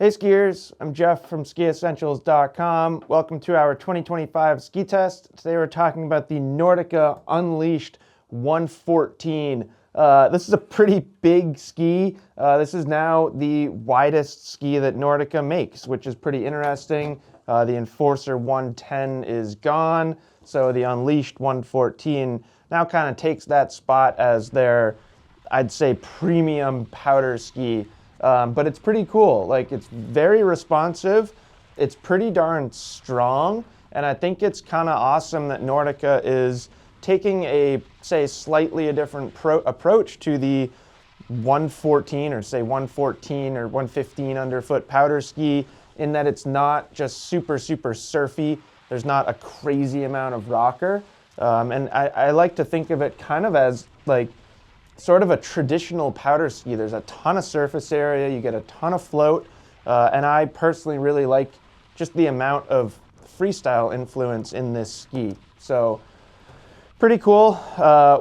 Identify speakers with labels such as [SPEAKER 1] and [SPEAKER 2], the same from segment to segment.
[SPEAKER 1] Hey skiers, I'm Jeff from skiessentials.com. Welcome to our 2025 ski test. Today we're talking about the Nordica Unleashed 114. This is a pretty big ski. This is now the widest ski that Nordica makes, which is pretty interesting. The Enforcer 110 is gone, so the Unleashed 114 now kind of takes that spot as their, I'd say, premium powder ski. But it's pretty cool. Like, it's very responsive. It's pretty darn strong. And I think it's kind of awesome that Nordica is taking a, say, slightly a different approach to the 114 or say 114 or 115 underfoot powder ski, in that it's not just super surfy. There's not a crazy amount of rocker. And I like to think of it kind of as like sort of a traditional powder ski. There's a ton of surface area, you get a ton of float, and I personally really like just the amount of freestyle influence in this ski. So pretty cool.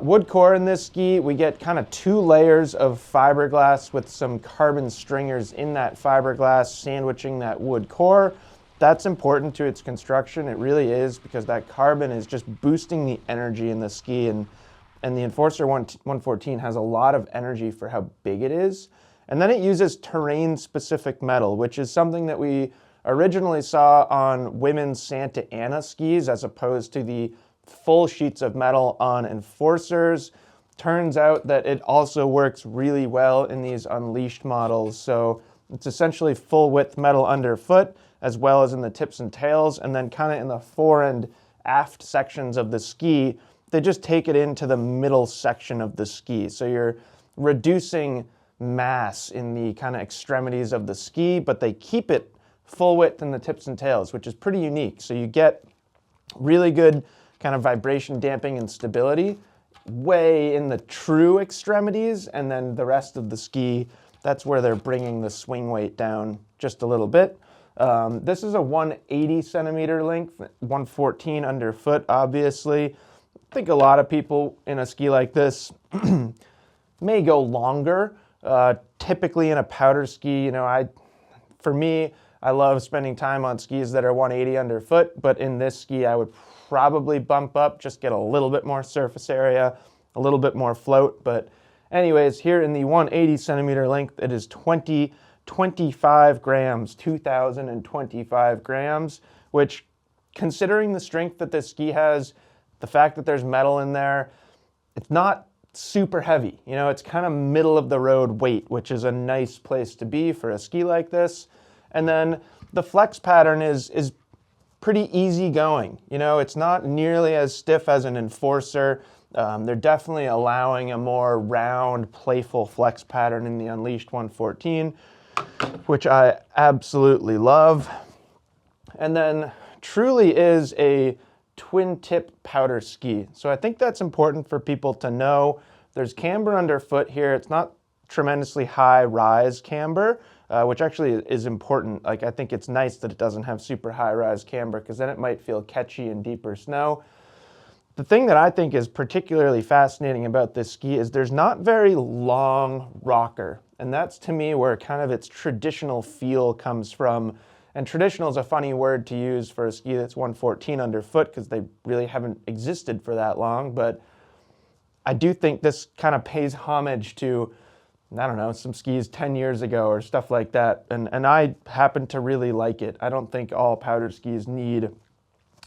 [SPEAKER 1] Wood core in this ski. We get kind of 2 layers of fiberglass with some carbon stringers in that fiberglass sandwiching that wood core. That's important to its construction. It really is, because that carbon is just boosting the energy in the ski, and the Enforcer 114 has a lot of energy for how big it is. And then it uses terrain-specific metal, which is something that we originally saw on women's Santa Ana skis as opposed to the full sheets of metal on Enforcers. Turns out that it also works really well in these Unleashed models. So it's essentially full-width metal underfoot, as well as in the tips and tails, and then kind of in the fore and aft sections of the ski, they just take it into the middle section of the ski. So you're reducing mass in the kind of extremities of the ski, but they keep it full width in the tips and tails, which is pretty unique. So you get really good kind of vibration damping and stability way in the true extremities, and then the rest of the ski, that's where they're bringing the swing weight down just a little bit. This is a 180 centimeter length, 114 underfoot, obviously. I think a lot of people in a ski like this may go longer. Typically in a powder ski, for me, I love spending time on skis that are 180 underfoot, but in this ski, I would probably bump up, just get a little bit more surface area, a little bit more float. But anyways, here in the 180 centimeter length, it is 25 grams, 2,025 grams, which, considering the strength that this ski has, the fact that there's metal in there, it's not super heavy. It's kind of middle of the road weight, which is a nice place to be for a ski like this. And then the flex pattern is pretty easy going. It's not nearly as stiff as an Enforcer. They're definitely allowing a more round, playful flex pattern in the Unleashed 114, which I absolutely love. And then truly is a twin tip powder ski. So I think that's important for people to know. There's camber underfoot here. It's not tremendously high rise camber, which actually is important. Like, I think it's nice that it doesn't have super high rise camber, because then it might feel catchy in deeper snow. The thing that I think is particularly fascinating about this ski is there's not very long rocker. And that's, to me, where kind of its traditional feel comes from. And traditional is a funny word to use for a ski that's 114 underfoot, because they really haven't existed for that long. But I do think this kind of pays homage to, I don't know, some skis 10 years ago or stuff like that. And I happen to really like it. I don't think all powder skis need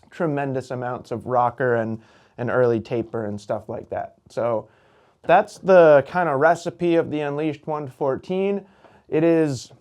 [SPEAKER 1] tremendous amounts of rocker and early taper and stuff like that. So that's the kind of recipe of the Unleashed 114. It is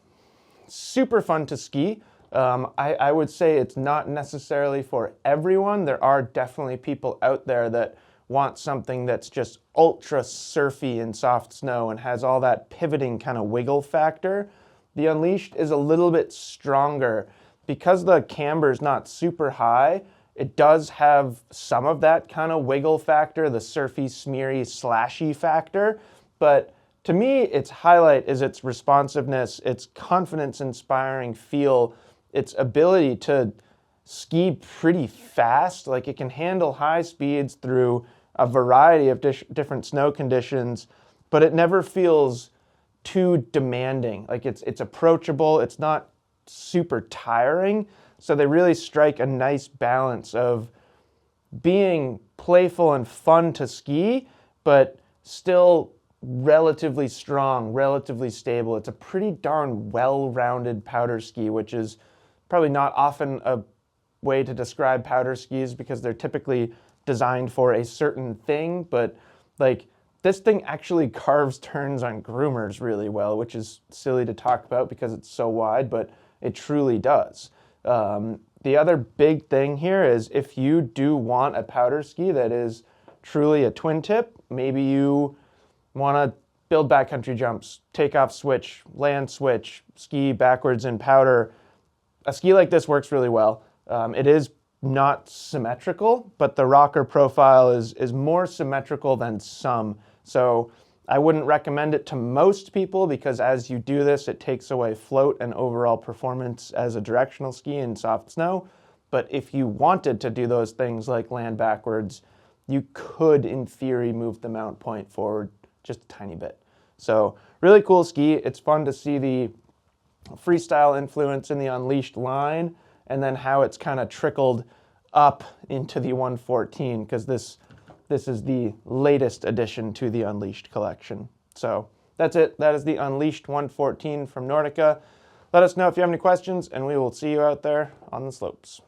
[SPEAKER 1] super fun to ski. I would say it's not necessarily for everyone. There are definitely people out there that want something that's just ultra surfy in soft snow and has all that pivoting kind of wiggle factor. The Unleashed is a little bit stronger. Because the camber is not super high, it does have some of that kind of wiggle factor, the surfy, smeary, slashy factor. But to me, its highlight is its responsiveness, its confidence-inspiring feel, its ability to ski pretty fast. Like, it can handle high speeds through a variety of different snow conditions, but it never feels too demanding. Like, it's approachable. It's not super tiring. So they really strike a nice balance of being playful and fun to ski, but still relatively strong, relatively stable. It's a pretty darn well-rounded powder ski, which is probably not often a way to describe powder skis because they're typically designed for a certain thing, but like this thing actually carves turns on groomers really well, which is silly to talk about because it's so wide, but it truly does. The other big thing here is if you do want a powder ski that is truly a twin tip, maybe you want to build backcountry jumps, take off switch, land switch, ski backwards in powder, a ski like this works really well. It is not symmetrical, but the rocker profile is more symmetrical than some. So I wouldn't recommend it to most people because as you do this, it takes away float and overall performance as a directional ski in soft snow. But if you wanted to do those things like land backwards, you could, in theory, move the mount point forward just a tiny bit. So really cool ski. It's fun to see the freestyle influence in the Unleashed line and then how it's kind of trickled up into the 114 because this is the latest addition to the Unleashed collection. So that's it. That is the Unleashed 114 from Nordica. Let us know if you have any questions, and we will see you out there on the slopes.